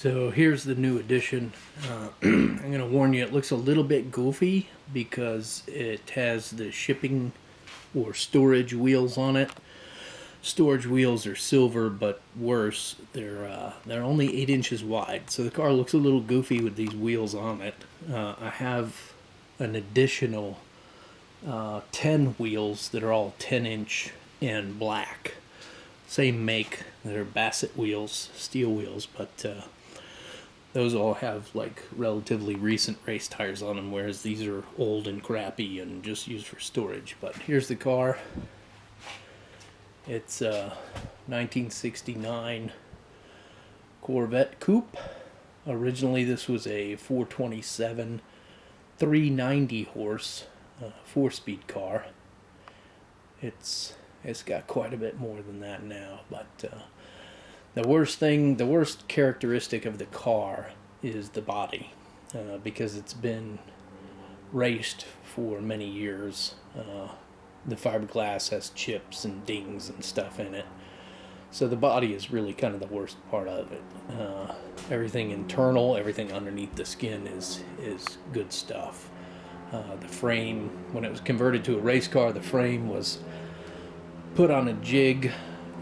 So here's the new edition. I'm going to warn you, it looks a little bit goofy because it has the shipping or storage wheels on it. Storage wheels are silver, but worse, they're only 8 inches wide. So the car looks a little goofy with these wheels on it. I have an additional 10 wheels that are all 10-inch and black. Same make. They're Bassett wheels, steel wheels, but those all have like relatively recent race tires on them, whereas these are old and crappy and just used for storage. But here's the car. It's a 1969 Corvette Coupe. Originally this was a 427 390 horse 4-speed car. It's got quite a bit more than that now, but the worst characteristic of the car is the body, because it's been raced for many years. The fiberglass has chips and dings and stuff in it, so the body is really kind of the worst part of it. Everything internal, everything underneath the skin is good stuff. The frame, when it was converted to a race car, the frame was put on a jig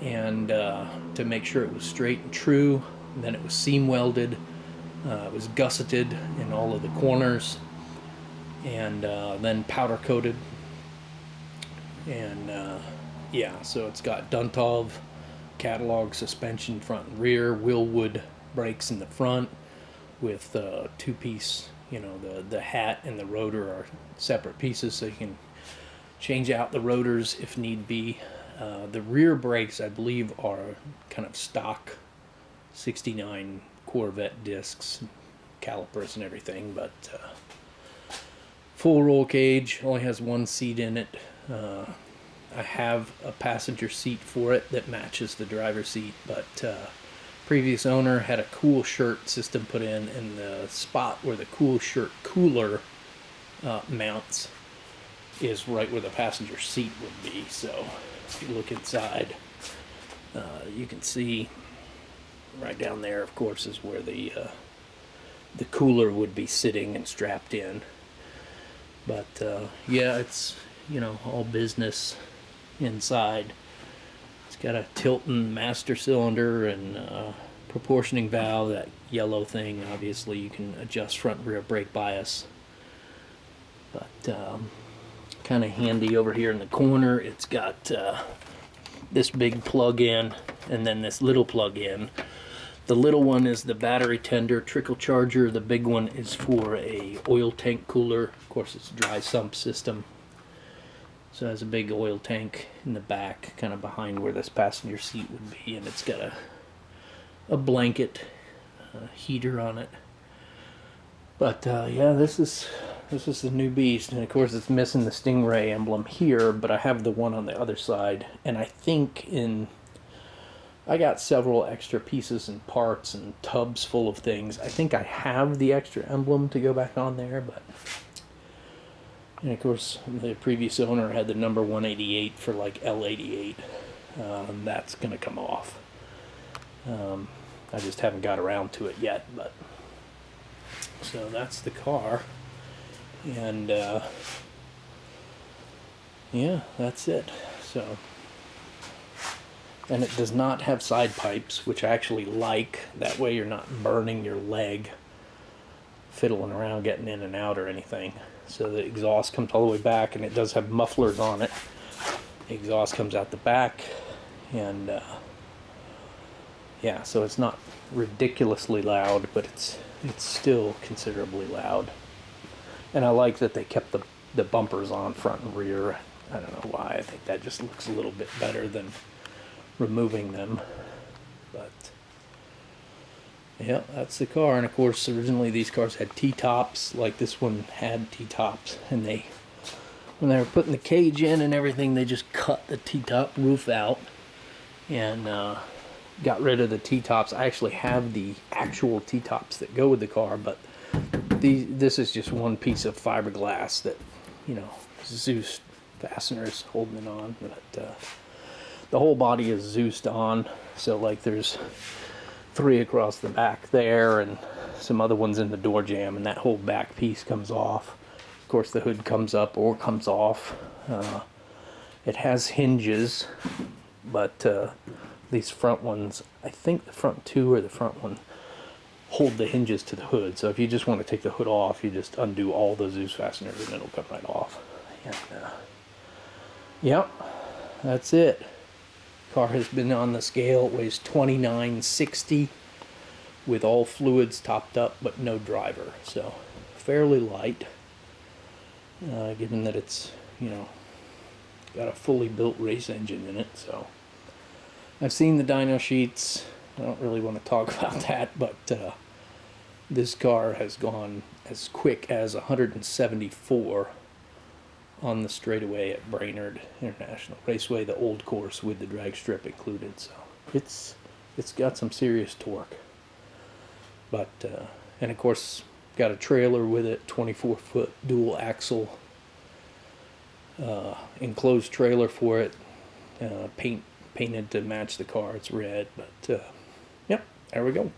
and to make sure it was straight and true. And then it was seam welded. It was gusseted in all of the corners, and then powder coated. And yeah, so it's got Duntov catalog suspension front and rear, Willwood brakes in the front with two-piece. You know, the hat and the rotor are separate pieces, so you can change out the rotors if need be. The rear brakes, I believe, are kind of stock 69 Corvette discs, calipers and everything, but full roll cage, only has one seat in it. I have a passenger seat for it that matches the driver's seat, but previous owner had a cool shirt system put in the spot where the cool shirt cooler mounts is right where the passenger seat would be. So if you look inside, you can see right down there, of course, is where the cooler would be sitting and strapped in. But yeah, it's, you know, all business inside. It's got a Tilton master cylinder and proportioning valve, that yellow thing. Obviously you can adjust front and rear brake bias, but kind of handy over here in the corner. It's got this big plug-in and then this little plug-in. The little one is the battery tender trickle charger. The big one is for a oil tank cooler. Of course, it's a dry sump system, so it has a big oil tank in the back, kind of behind where this passenger seat would be, and it's got a blanket heater on it. But yeah, this is the new beast, and of course it's missing the Stingray emblem here, but I have the one on the other side, and I think I got several extra pieces and parts and tubs full of things. I think I have the extra emblem to go back on there, but, and of course the previous owner had the number 188 for like L88. That's gonna come off. I just haven't got around to it yet, but so that's the car, and yeah, that's it. So, and it does not have side pipes, which I actually like. That way you're not burning your leg fiddling around getting in and out or anything. So the exhaust comes all the way back, and it does have mufflers on it. The exhaust comes out the back, and yeah, so it's not ridiculously loud, but it's still considerably loud. And I like that they kept the bumpers on front and rear. I don't know why. I think that just looks a little bit better than removing them. But yeah, that's the car. And of course, originally these cars had T-tops, like this one had T-tops, and when they were putting the cage in and everything, they just cut the T-top roof out and got rid of the T-tops. I actually have the actual T-tops that go with the car, but this is just one piece of fiberglass that, you know, Zeus fasteners holding it on. But the whole body is Zeused on, so like there's 3 across the back there, and some other ones in the door jamb, and that whole back piece comes off. Of course, the hood comes up or comes off. It has hinges, but these front ones, I think the front two or the front one, hold the hinges to the hood. So if you just want to take the hood off, you just undo all those Zeus fasteners and it'll come right off. And, yep, that's it. Car has been on the scale. It weighs 2960 with all fluids topped up but no driver. So fairly light, given that it's, you know, got a fully built race engine in it. So I've seen the dyno sheets. I don't really want to talk about that, but this car has gone as quick as 174 on the straightaway at Brainerd International Raceway, the old course with the drag strip included. So it's got some serious torque. But and of course got a trailer with it, 24-foot dual axle enclosed trailer for it, painted to match the car. It's red, but yep, there we go.